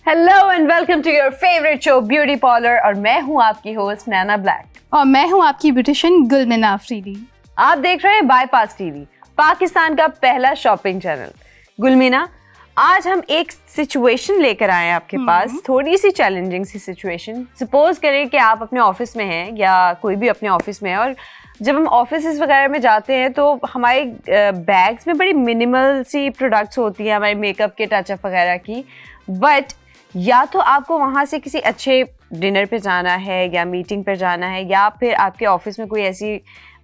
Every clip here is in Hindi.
Hello and welcome to your favourite show beauty parlour और मैं हूं आपकी होस्ट नैना ब्लैक और मैं हूं आपकी ब्यूटिशियन गुलमीना अफरीदी। आप देख रहे हैं बाईपास टीवी, पाकिस्तान का पहला शॉपिंग चैनल। गुलमीना, आज हम एक सिचुएशन लेकर आए हैं आपके पास, थोड़ी सी चैलेंजिंग सी सिचुएशन। सपोज करें कि आप अपने ऑफिस में हैं या कोई भी अपने ऑफिस में है, और जब हम ऑफिस वगैरह में जाते हैं तो हमारे बैग्स में बड़ी मिनिमल सी प्रोडक्ट्स होती हैं हमारे मेकअप के टचअप वगैरह की। बट या तो आपको वहाँ से किसी अच्छे डिनर पे जाना है या मीटिंग पे जाना है, या फिर आपके ऑफिस में कोई ऐसी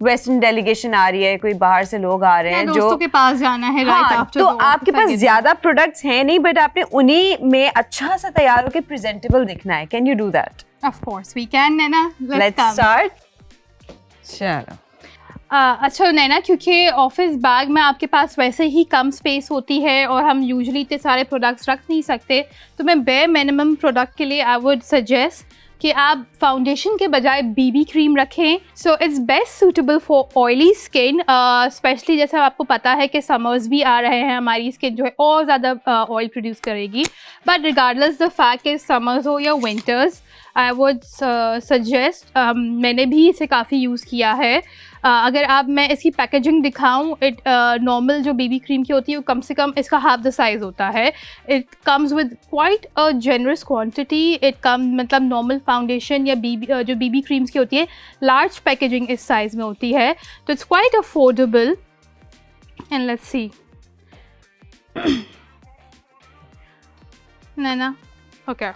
वेस्टर्न डेलीगेशन आ रही है, कोई बाहर से लोग आ रहे हैं जो दोस्तों के पास जाना है। हाँ, तो आपके पास ज्यादा प्रोडक्ट्स हैं नहीं, बट आपने उन्हीं में अच्छा सा तैयार होकर प्रेजेंटेबल दिखना है। Can you do that? Of course we can Naina. Let's start. चलो अच्छा नैना, क्योंकि ऑफिस बैग में आपके पास वैसे ही कम स्पेस होती है और हम यूजुअली इतने सारे प्रोडक्ट्स रख नहीं सकते, तो मैं बेयर मिनिमम प्रोडक्ट के लिए आई वुड सजेस्ट कि आप फाउंडेशन के बजाय बीबी क्रीम रखें। So it's best suitable for oily skin, specially जैसे आपको पता है कि समर्स भी आ रहे हैं, हमारी स्किन जो है और ज़्यादा ऑयल प्रोड्यूस करेगी। बट रिगार्डलेस द फैक्ट कि समर्स हो या विंटर्स, आई वुड सजेस्ट, मैंने भी इसे काफ़ी यूज़ किया है। अगर आप मैं इसकी पैकेजिंग दिखाऊं, नॉर्मल जो बीबी क्रीम की होती है वो कम से कम इसका हाफ द साइज़ होता है। It comes with quite a generous quantity. It come मतलब नॉर्मल फाउंडेशन या जो बीबी क्रीम्स की होती है, लार्ज पैकेजिंग इस साइज़ में होती है, तो it's quite affordable. And let's see Naina. Okay,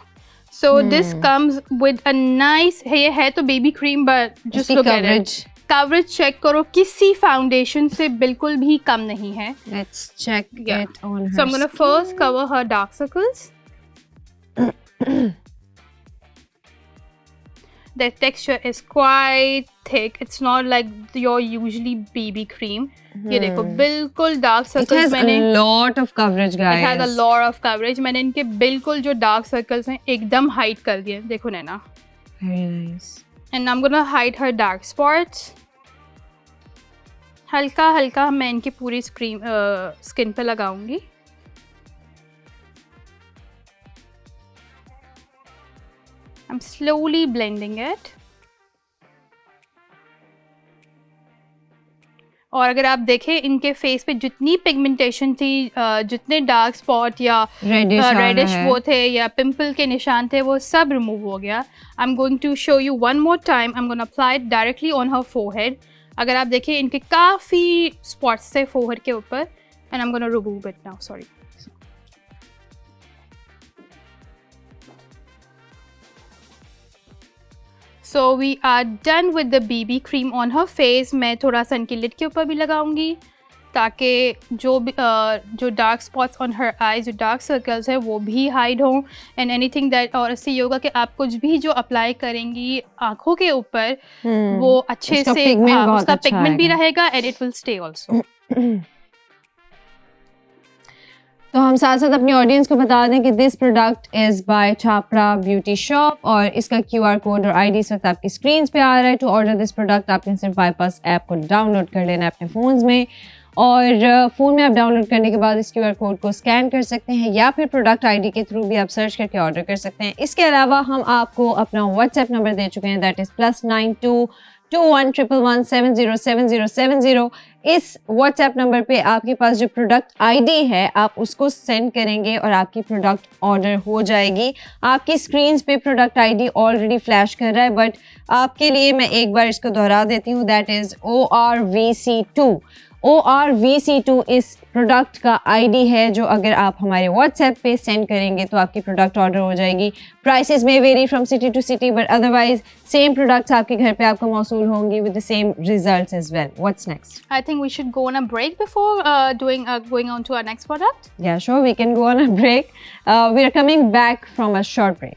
so this comes with a nice, ये है तो baby cream but just look at it. Coverage check करो, किसी फाउंडेशन से बिल्कुल भी कम नहीं है। Let's check it on her So I'm gonna first cover her dark circles. The texture is quite thick. It's not like your usually BB cream. ये देखो बिल्कुल dark circles। It has a lot of coverage, guys. It has a lot of coverage. मैंने इनके बिल्कुल जो dark circles हैं एकदम hide कर दिए। देखो नैना। Very nice. And I'm gonna hide her dark spots. हल्का हल्का मैं इनकी पूरी स्किन पे लगाऊंगी। I'm slowly blending it. और अगर आप देखें इनके फेस पे जितनी पिगमेंटेशन थी, जितने डार्क स्पॉट या रेडिश वो थे या पिंपल के निशान थे, वो सब रिमूव हो गया। I am going to show you one more time. I am gonna apply it directly on her forehead. अगर आप देखें इनके काफ़ी स्पॉट्स थे फोरहेड के ऊपर, and I am gonna remove it now. Sorry. So we are done with the BB cream on her face. मैं थोड़ा सा इनकी लिड के ऊपर भी लगाऊंगी ताकि जो dark spots on her eyes, जो डार्क सर्कल्स है वो भी हाइड हों। एंड एनीथिंग दैट, और इससे ये होगा कि आप कुछ भी जो अप्लाई करेंगी आँखों के ऊपर वो अच्छे से उसका पिगमेंट भी रहेगा and it will stay also. तो हम साथ साथ अपनी ऑडियंस को बता दें कि this product is by Chhapra beauty shop, और इसका QR कोड और ID इस वक्त आपकी स्क्रीन पे आ रहा है। टू ऑर्डर दिस प्रोडक्ट आपने सिर्फ बाईपास ऐप को डाउनलोड कर लेना है अपने फ़ोन्स में, और फ़ोन में आप डाउनलोड करने के बाद इस QR कोड को स्कैन कर सकते हैं या फिर प्रोडक्ट ID के थ्रू भी आप सर्च करके ऑर्डर कर सकते हैं। इसके अलावा हम आपको अपना व्हाट्सएप नंबर दे चुके हैं, दैट इज़ +92 2111707070। इस व्हाट्सएप नंबर पे आपके पास जो प्रोडक्ट ID है आप उसको सेंड करेंगे और आपकी प्रोडक्ट ऑर्डर हो जाएगी। आपकी स्क्रीन्स पे प्रोडक्ट ID ऑलरेडी फ्लैश कर रहा है, बट आपके लिए मैं एक बार इसको दोहरा देती हूँ, दैट इज़ ORVC2। ORVC2 इस प्रोडक्ट का ID है जो अगर आप हमारे व्हाट्सएप पे सेंड करेंगे तो आपकी प्रोडक्ट ऑर्डर हो जाएगी। प्राइसेस में vary from city to city, but otherwise same products आपके घर पे आपको मौसूल होंगी with the same results as well. What's next? I think we should go on a break before going on to our next product. Yeah sure, we can go on a break. We are coming back from a short break.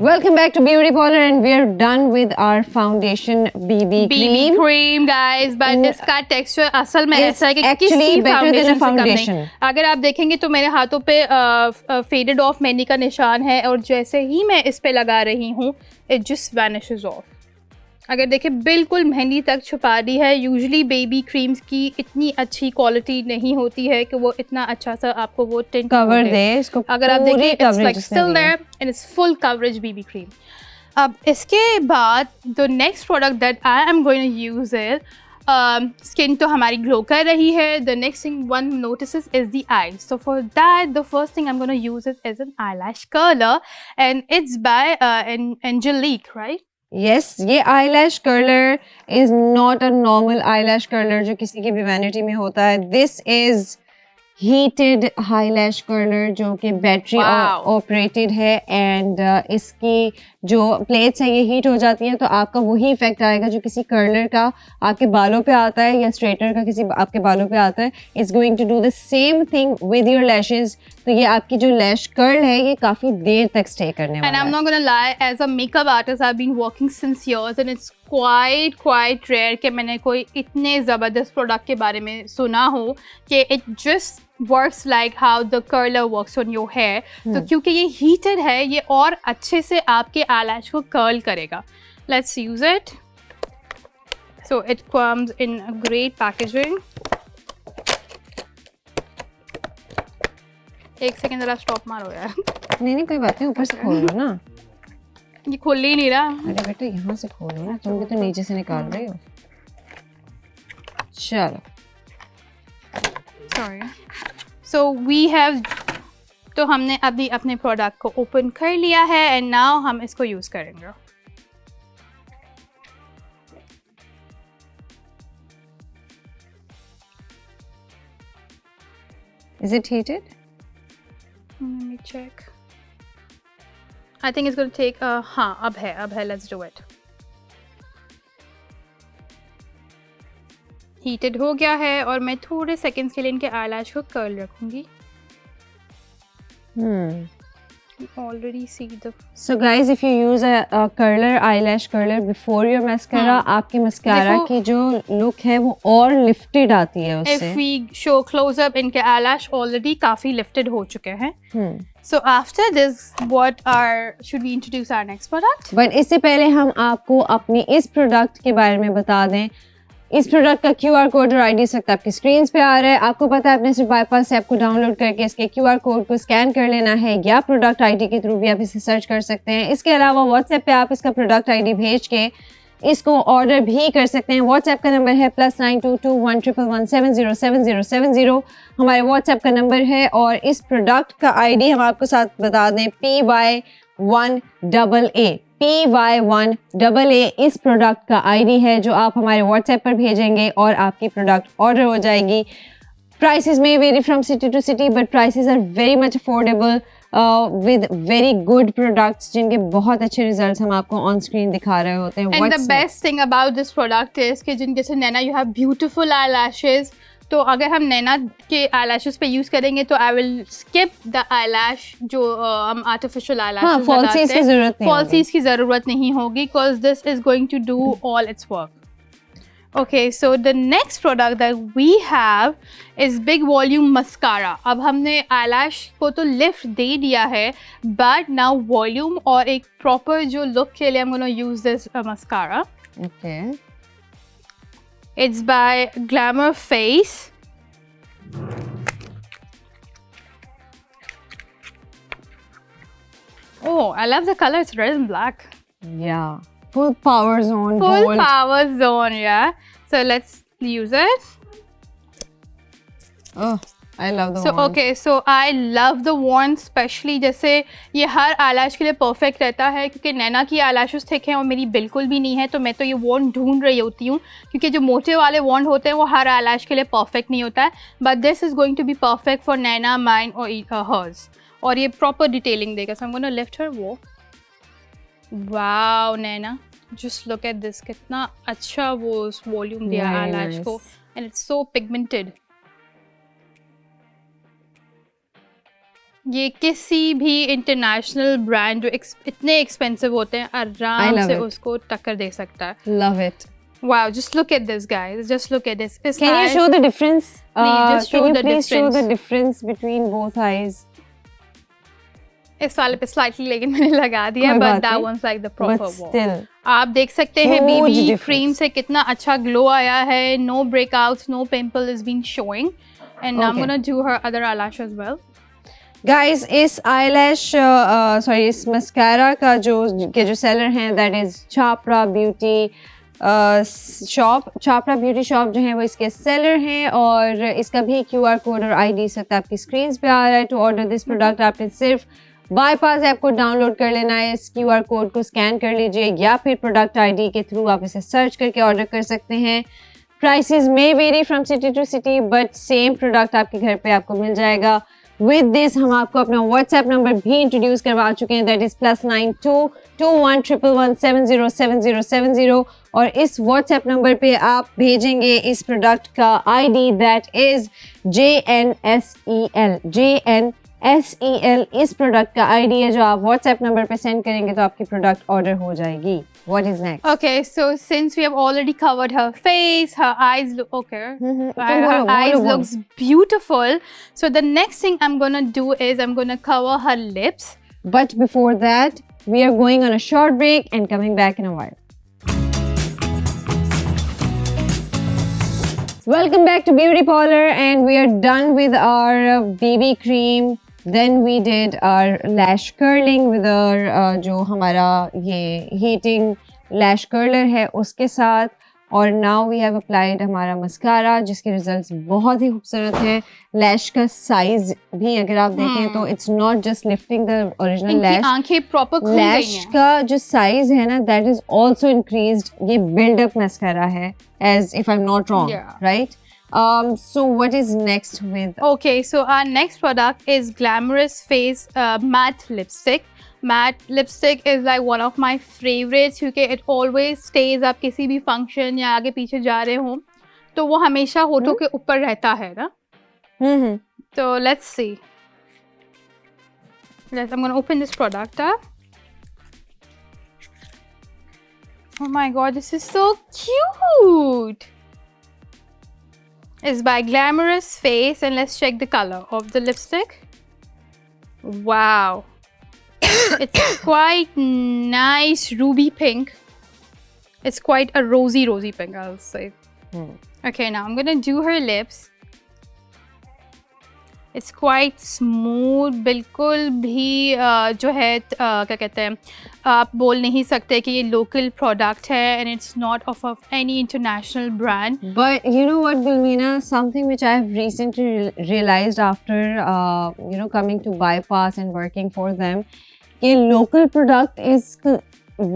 Welcome back to Beauty Parlor and we are done with our foundation BB cream guys, but इसका texture असल में ऐसा है कि actually किसी better than a फाउंडेशन से कम foundation. नहीं। अगर आप देखेंगे तो मेरे हाथों पे faded off मैनी का निशान है, और जैसे ही मैं इस पे लगा रही हूँ it just vanishes off. अगर देखें बिल्कुल मेहंदी तक छुपा दी है। यूजुअली बेबी क्रीम्स की इतनी अच्छी क्वालिटी नहीं होती है कि वो इतना अच्छा सा आपको वो टिंट कवर दे इसको, अगर आप देखें इट्स लाइक इसने स्टिल दी है। There and it's full coverage baby cream. अब इसके बाद the next product that I am going to use is skin तो हमारी ग्लो कर रही है। The next thing one notices is the eyes. So for that the first thing I am gonna use it as an eyelash curler and it's by Angelique, right? Yes, ये eyelash curler is not a normal eyelash curler जो किसी की भी vanity में होता है. This is heated eyelash curler जो कि बैटरी Wow. ऑपरेटेड है एंड इसकी जो प्लेट्स है ये हीट हो जाती हैं तो आपका वही इफेक्ट आएगा जो किसी कर्लर का आपके बालों पे आता है या स्ट्रेटनर का किसी आपके बालों पे आता है. It's going to do the same thing with your lashes. तो ये आपकी जो लैश कर्ल है ये काफ़ी देर तक स्टे करने And वाला I'm है. not gonna lie, as a makeup artist, I've been working since years, and it's quite rare कि मैंने कोई इतने ज़बरदस्त प्रोडक्ट के बारे में सुना हो कि it just works like how the curler works on your hair. तो क्योंकि ये heated है, ये और अच्छे से आपके eyelash को curl करेगा. Let's use it. So it comes in a great packaging. एक सेकेंड जरा स्टॉप मारो यार. नहीं कोई बात नहीं, ऊपर से खोल लो ना. ये खोल ही नहीं रहा. अरे बेटा यहाँ से खोलो ना, तुम भी तो नीचे से निकाल रहे हो. चलो सॉरी. सो वी हैव, तो हमने अभी अपने प्रोडक्ट को ओपन कर लिया है एंड नाउ हम इसको यूज़ करेंगे. Is it heated? Let me check. I think it's going to take हाँ अब है. Let's do it. Heated हो गया है और मैं थोड़े सेकंड्स के लिए इनके eyelash को कर्ल रखूँगी. Already see the. So guys, if you use a curler, eyelash curler before your mascara, आपके mascara देखो, की जो look है वो और lifted आती है उससे. If we show close up, इनके eyelash already काफ़ी lifted हो चुके हैं. So after this, should we introduce our next product? But इससे पहले हम आपको अपनी इस product के बारे में बता दें. इस प्रोडक्ट का QR कोड और ID सकता आपकी स्क्रीन पे आ रहा है. आपको पता है अपने सिर्फ बाईपास ऐप को डाउनलोड करके इसके QR कोड को स्कैन कर लेना है या प्रोडक्ट ID के थ्रू भी आप इसे सर्च कर सकते हैं. इसके अलावा व्हाट्सएप पे आप इसका प्रोडक्ट ID भेज के इसको ऑर्डर भी कर सकते हैं. व्हाट्सएप का नंबर है +922111707070. हमारे व्हाट्सएप का नंबर है और इस प्रोडक्ट का ID हम आपको साथ बता दें PY1AA. PY1AA इस प्रोडक्ट का ID है जो आप हमारे व्हाट्सएप पर भेजेंगे और आपकी प्रोडक्ट ऑर्डर हो जाएगी. Prices may vary from city to city but prices are very much affordable with very good products जिनके बहुत अच्छे रिजल्ट्स हम आपको ऑन स्क्रीन दिखा रहे होते हैं. And the best thing about this product is कि जिन जैसे नैना you have beautiful eyelashes, तो अगर हम नैना के eyelashes पे यूज़ करेंगे तो I will skip the eyelash जो हम artificial eyelashes लगाते हैं. Falsies की ज़रूरत नहीं होगी because this is going to do all its work. Okay, so the next product that we have is Big Volume Mascara. अब हमने eyelash को तो lift दे दिया है, but now volume और एक proper जो look के लिए I'm gonna use this mascara. Okay. It's by Glamour Face. Oh, I love the color. It's red and black. Yeah. Full power zone. Full bold. power zone, yeah. So let's use it. Oh, I love the So wand. okay, so I love the wand, especially जैसे ये हर eyelash के लिए perfect रहता है क्योंकि नैना की eyelashes thick हैं और मेरी बिल्कुल भी नहीं है, तो मैं तो ये wand ढूंढ रही होती हूँ क्योंकि जो मोटे वाले wand होते हैं वो हर eyelash के लिए perfect नहीं होता है, but this is going to be perfect for Naina, mine or hers. और ये proper detailing देगा. So I'm gonna lift her. वो wow, Naina, just look at this, कितना अच्छा वो volume दिया eyelash को, and it's so pigmented. ये किसी भी इंटरनेशनल ब्रांड जो इतने एक्सपेंसिव होते हैं आराम से उसको टक्कर दे सकता है. Love it. Wow, just look at this, guys. Just look at this. Can you show the difference? Just show can you the please show difference. the difference between both eyes? इस वाले पे स्लाइटली लेकिन मैंने लगा दिया, कोई बट बात दैट नहीं, वांस like the but proper still आप देख सकते हैं huge बीबी difference. क्रीम से कितना अच्छा ग्लो आया है. No breakouts, no pimple is been showing. And I am Okay. Gonna do her other eyelash as well. Guys इस आईलैश सॉरी इस मस्कारा का जो सेलर हैं that is Chhapra beauty shop. Chhapra beauty shop जो है वो इसके सेलर हैं और इसका भी QR कोड और ID इस वक्त आपकी स्क्रीन पे आ रहा है. टू ऑर्डर दिस प्रोडक्ट आपने सिर्फ बाईपास ऐप को डाउनलोड कर लेना है, इस QR कोड को स्कैन कर लीजिए या फिर प्रोडक्ट ID के थ्रू आप इसे सर्च करके ऑर्डर कर सकते हैं. Prices may vary from city to city but same product आपके घर पे आपको मिल जाएगा. विद दिस हम आपको अपना व्हाट्सएप नंबर भी इंट्रोड्यूस करवा चुके हैं, दैट इज +92 2111707070 और इस व्हाट्सएप नंबर पे आप भेजेंगे इस प्रोडक्ट का ID दैट इज JNSEL. इस प्रोडक्ट का ID है जो आप व्हाट्सएप नंबर पे सेंड करेंगे तो आपकी प्रोडक्ट ऑर्डर हो जाएगी. What is next? Okay, so since we have already covered her face, her eyes look okay. Her eyes looks beautiful. So the next thing I'm gonna do is I'm gonna cover her lips. But before that, we are going on a short break and coming back in a while. Welcome back to Beauty Parlor and we are done with our BB cream. Then we did our lash curling with our जो हमारा ये heating lash curler है उसके साथ, और now we have applied हमारा मस्कारा जिसके रिजल्ट्स बहुत ही खूबसूरत हैं. लैश का साइज भी अगर आप देखें तो it's not just lifting the original lash, आंखें प्रॉपर खुल गई लैश हैं. का जो साइज है ना दैट इज ऑल्सो इंक्रीज्ड. ये बिल्डअप मस्कारा है as if I am not wrong, right? So what is next with? Okay, so our next product is Glamorous Face Matte Lipstick. Matte lipstick is like one of my favorites क्योंकि it always stays. आप किसी भी फंक्शन या आगे पीछे जा रहे हो तो वो हमेशा होठों के ऊपर रहता है ना. So let's see. I'm gonna open this product up. Oh my god, this is so cute. It's by Glamorous Face and let's check the color of the lipstick. Wow. It's quite nice ruby pink. It's quite a rosy pink, I'll say. Okay, now I'm gonna do her lips. It's quite smooth. बिल्कुल भी जो है क्या कहते हैं, आप बोल नहीं सकते कि ये लोकल प्रोडक्ट है and it's not of any international brand. But you know what, Gulmeena, something which I've recently realized after coming to Bypass and working for them, कि local product is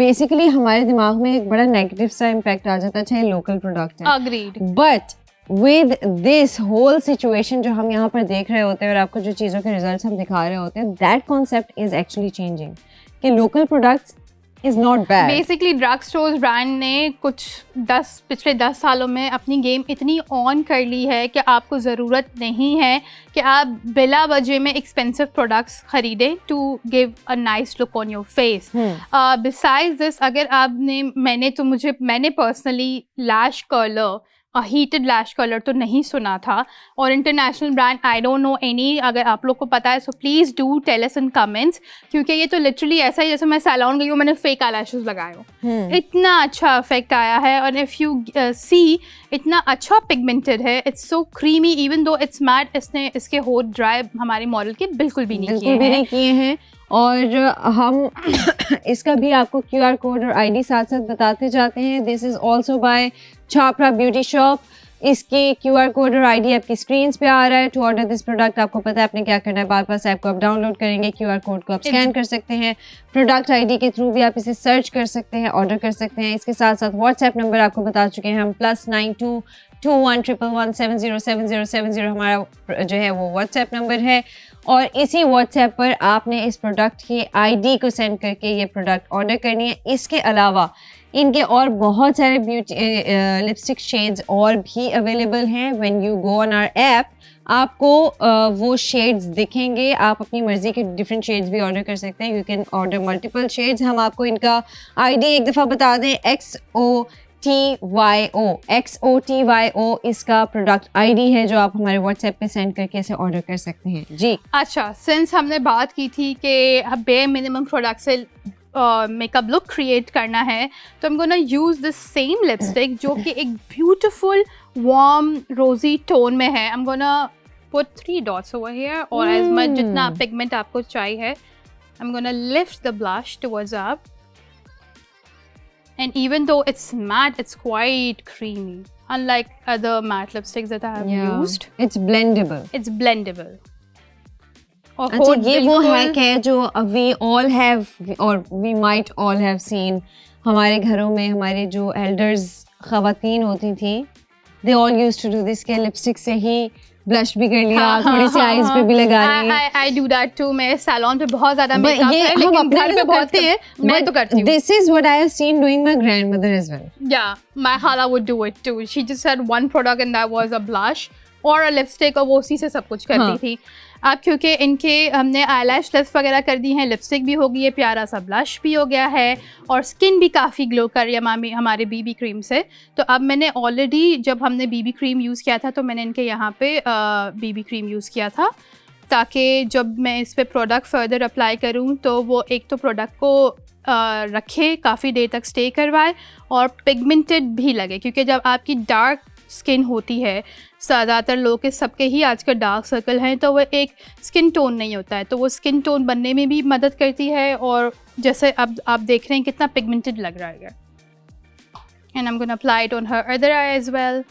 basically हमारे दिमाग में एक बड़ा नेगेटिव सा इम्पैक्ट आ जाता है, चाहे लोकल प्रोडक्ट है. Agreed. But with this whole situation जो हम यहाँ पर देख रहे होते हैं और आपको जो चीज़ों के रिजल्ट्स हम दिखा रहे होते हैं, that concept is actually changing. कि local products is not bad. Basically drug stores brand ने पिछले 10 सालों में अपनी गेम इतनी ऑन कर ली है कि आपको ज़रूरत नहीं है कि आप बिला वजह में एक्सपेंसिव प्रोडक्ट्स खरीदें to give a nice look on your face. Besides this, अगर मैंने personally lash curler, heated lash curler तो नहीं सुना था, और international brand I don't know any. अगर आप लोग को पता है so please do tell us in comments, क्योंकि ये तो लिटरली ऐसा ही जैसे मैं सैलून गई हूँ, मैंने फेक आईलैशेस लगाए हो. इतना अच्छा इफेक्ट आया है और इफ़ यू सी इतना अच्छा पिगमेंटेड है. It's so creamy even though it's matte. इसके होठ ड्राई हमारी मॉडल के बिल्कुल भी नहीं किए हैं. और हम इसका भी आपको QR कोड और ID साथ साथ बताते जाते हैं. This is also by Chhapra beauty shop. इसकी QR कोड और ID आपकी स्क्रीन पे आ रहा है. टू ऑर्डर दिस प्रोडक्ट आपको पता है आपने क्या करना है. बाईपास ऐप को आप डाउनलोड करेंगे, QR कोड को आप स्कैन कर सकते हैं, प्रोडक्ट ID के थ्रू भी आप इसे सर्च कर सकते हैं, ऑर्डर कर सकते हैं. इसके साथ साथ व्हाट्सएप नंबर आपको बता चुके हैं हम, +92 2111707070 हमारा जो है वो व्हाट्सएप नंबर है. और इसी व्हाट्सएप पर आपने इस प्रोडक्ट की ID को सेंड करके ये प्रोडक्ट ऑर्डर करनी है. इसके अलावा इनके और बहुत सारे ब्यूटी लिपस्टिक शेड्स और भी अवेलेबल हैं. When you go on our app आपको वो शेड्स दिखेंगे. आप अपनी मर्ज़ी के डिफरेंट शेड्स भी ऑर्डर कर सकते हैं. You can order multiple shades. हम आपको इनका ID एक दफ़ा बता दें, XOTYO इसका प्रोडक्ट आईडी है जो आप हमारे व्हाट्सएप पे सेंड करके इसे ऑर्डर कर सकते हैं जी। अच्छा, सिंस हमने बात की थी कि बे मिनिमम प्रोडक्ट से मेकअप लुक क्रिएट करना है, तो I'm gonna use the same lipstick जो कि एक ब्यूटीफुल वार्म रोजी टोन में है। I'm gonna put 3 dots over here और as much जितना पिगमेंट आपको चाहिए। I'm gonna lift the blush towards up, and even though it's matte, it's quite creamy, unlike other matte lipsticks that I have used. It's blendable. It's blendable. और अच्छा, होठ ये वो बिल्कुल- हैक है जो we all have or we might all have seen हमारे घरों में हमारे जो elders ख़वातीन होती थी, they all used to do this के लिपस्टिक से ही ब्लश भी कर लिया, थोड़ी सी आईज पे भी लगा ली। I do that too। मेरे सैलून पे बहुत ज़्यादा But मेकअप ये है, हम लेकिन अपने घर लिए पे तो बहुत करते हैं, मैं तो करती हूँ। This is what I have seen doing my grandmother as well. Yeah, my hala would do it too। She just had one product and that was a blush और a lipstick, और वो उसी से सब कुछ करती थी। अब क्योंकि इनके हमने eyelash lips वगैरह कर दी हैं, लिपस्टिक भी हो गई है, प्यारा सा ब्लश भी हो गया है, और स्किन भी काफ़ी ग्लो कर रही है हमारे बीबी क्रीम से। तो अब मैंने ऑलरेडी जब हमने बीबी क्रीम यूज़ किया था तो मैंने इनके यहाँ पे बीबी क्रीम यूज़ किया था, ताकि जब मैं इस पर प्रोडक्ट फर्दर अप्लाई करूँ तो वो एक तो प्रोडक्ट को रखे, काफ़ी देर तक स्टे करवाए और पिगमेंटेड भी लगे, क्योंकि जब आपकी डार्क स्किन होती है, ज़्यादातर लोगों के सबके ही आजकल डार्क सर्कल हैं, तो वो एक स्किन टोन नहीं होता है, तो वो स्किन टोन बनने में भी मदद करती है। और जैसे अब आप देख रहे हैं कितना पिगमेंटेड लग रहा है। And I am gonna apply it on her other eye as well.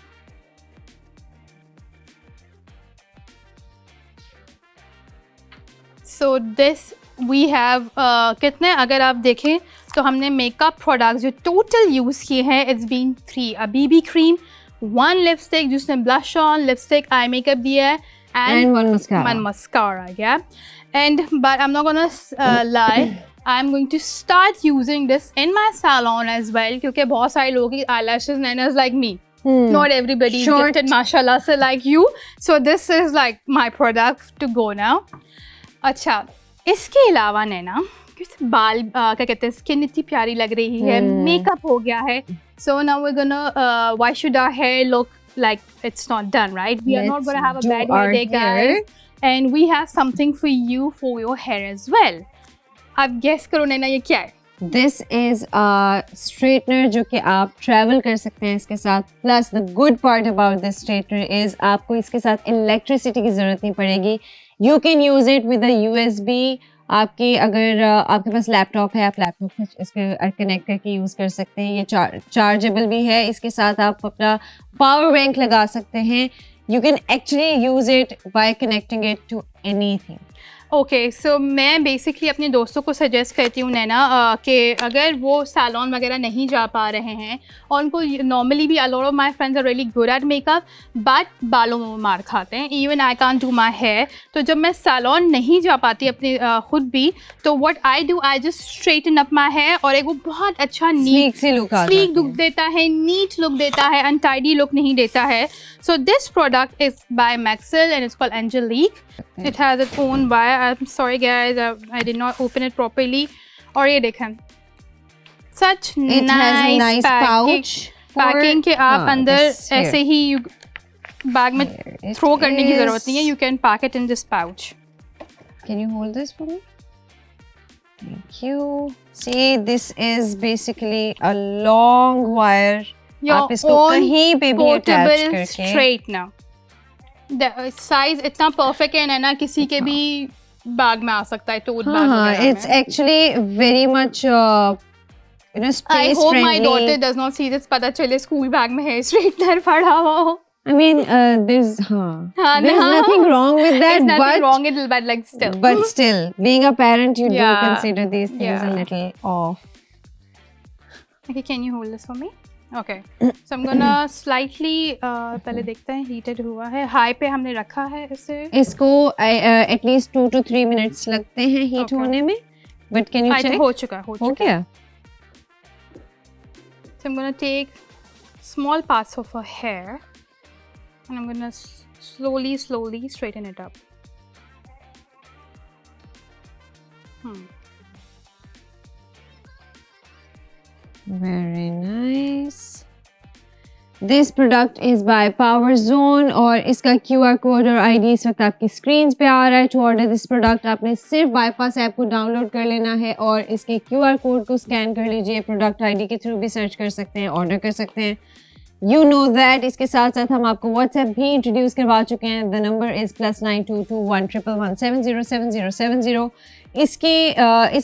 So this we have कितने, अगर आप देखें तो हमने मेकअप प्रोडक्ट जो टोटल यूज़ किए हैं, it's been 3, a BB cream, 1 lipstick जिसने blush on, lipstick, eye makeup दिया है, And one mascara. One mascara, yeah. But I'm not gonna lie, I'm going to start using this in my salon as well, क्योंकि बहुत सारे लोगों की eyelashes nanas like me. Not everybody is Short. gifted, mashallah, so like you. So this is like my product to go now. अच्छा, इसके अलावा नैना बाल क्या कहते हैं, स्किन इतनी प्यारी लग रही है, मेकअप हो गया है, so now we're gonna why should our hair look like it's not done, right? We are not gonna have a bad hair day, guys, and we have something for you for your hair as well. आप guess करो नैना ये क्या है? This is a straightener जो कि आप travel कर सकते हैं इसके साथ। Plus the good part about this straightener is आपको इसके साथ electricity की ज़रूरत नहीं पड़ेगी। You can use it with a USB। आपके अगर आपके पास लैपटॉप है, आप लैपटॉप से इसके कनेक्ट करके यूज़ कर सकते हैं। ये चार्जेबल भी है, इसके साथ आप अपना पावर बैंक लगा सकते हैं। You can actually use it by connecting it to anything. Okay, so मैं बेसिकली अपने दोस्तों को सजेस्ट करती हूँ नैना कि अगर वो सैलून वगैरह नहीं जा पा रहे हैं, और उनको नॉर्मली भी, a lot of my friends are really good at makeup, but बालों में मार खाते हैं, even I can't do my hair. तो जब मैं सैलून नहीं जा पाती अपने खुद भी, तो what I do, I just straighten up my hair, और एक वो बहुत अच्छा नीट स्लीक लुक देता है, नीट लुक देता है, अनटाइडी लुक नहीं देता है। So this product is by Maxil and it's called Angelique. It has its own wire. I'm sorry guys, I did not open it properly. और ये देखें, such nice pouch. Packing के आप अंदर ऐसे ही बैग में थ्रो करने की ज़रूरत नहीं है. You can pack it in this pouch. Can you hold this for me? Thank you. See, this is basically a long wire. Your own portable straightener. The size इतना perfect है ना, किसी के भी बैग में आ सकता है, tote bag वगैरह में. It's actually very much you know, space friendly. I hope my daughter does not see this. पता चले स्कूल बैग में hair straightener पड़ा हो. I mean, there's nothing wrong with that. There's nothing wrong with it, but like still. But still, being a parent, you do consider these things a little off. Okay, can you hold this for me? Okay. So I'm gonna slightly पहले देखते हैं heated हुआ है. High पे हमने रखा है इसे. इसको at least 2 to 3 minutes लगते हैं heat होने में. But can you check? हो चुका है. हो गया. So I'm gonna take small parts of her hair and I'm gonna slowly straighten it up. Very nice. This product is by power zone और इसका QR कोड और ID इस वक्त आपकी स्क्रीन पे आ रहा है। टू ऑर्डर दिस प्रोडक्ट आपने सिर्फ बाईपास ऐप को डाउनलोड कर लेना है और इसके QR कोड को स्कैन कर लीजिए। प्रोडक्ट ID के थ्रू भी सर्च कर सकते हैं, ऑर्डर कर सकते हैं। यू नो दैट इसके साथ साथ हम आपको व्हाट्सएप भी इंट्रोड्यूस करवा चुके हैं। The number is +922 11117077070। इस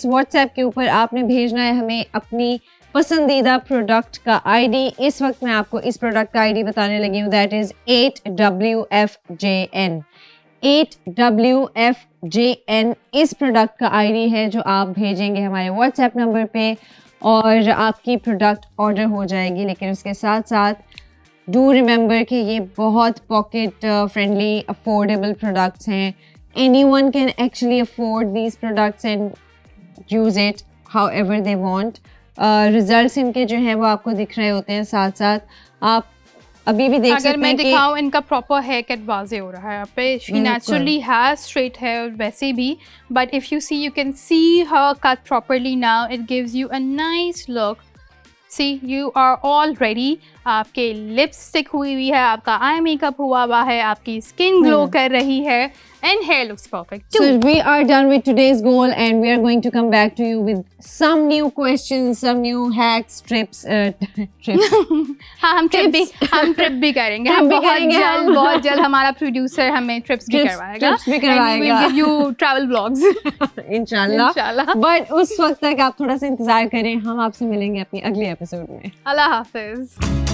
व्हाट्सएप के ऊपर आपने भेजना है हमें अपनी पसंदीदा प्रोडक्ट का ID। इस वक्त मैं आपको इस प्रोडक्ट का ID बताने लगी हूँ, दैट इज़ 8WFJN। 8WFJN इस प्रोडक्ट का ID है जो आप भेजेंगे हमारे व्हाट्सएप नंबर पे और आपकी प्रोडक्ट ऑर्डर हो जाएगी। लेकिन उसके साथ साथ डू रिमेंबर कि ये बहुत पॉकेट फ्रेंडली अफोर्डेबल प्रोडक्ट्स हैं। Anyone can actually afford these products and use it how ever they want. Results इनके जो हैं वो आपको दिख रहे होते हैं। साथ साथ आप अभी भी देख सकते हैं अगर मैं दिखाऊं इनका प्रॉपर हेयर कट वाजे हो रहा है यहाँ पे। She naturally has straight hair वैसे भी, but if you see you can see her cut properly now. It gives you a nice look. See you are all ready. आपके लिपस्टिक हुई है, आपका आई मेकअप हुआ है, आपकी स्किन ग्लो कर रही है and hair looks perfect too. So we are done with today's goal and we are going to come back to you with some new questions, some new hacks, trips. हाँ, हम ट्रिप भी करेंगे। हम बहुत जल्द हमारा प्रोड्यूसर हमें ट्रिप्स भी करवाएगा। And we will give you travel vlogs. इंशाल्लाह। But उस वक्त तक आप थोड़ा सा इंतजार करें, हम आपसे मिलेंगे अपनी अगली एपिसोड में। अल्लाह हाफिज।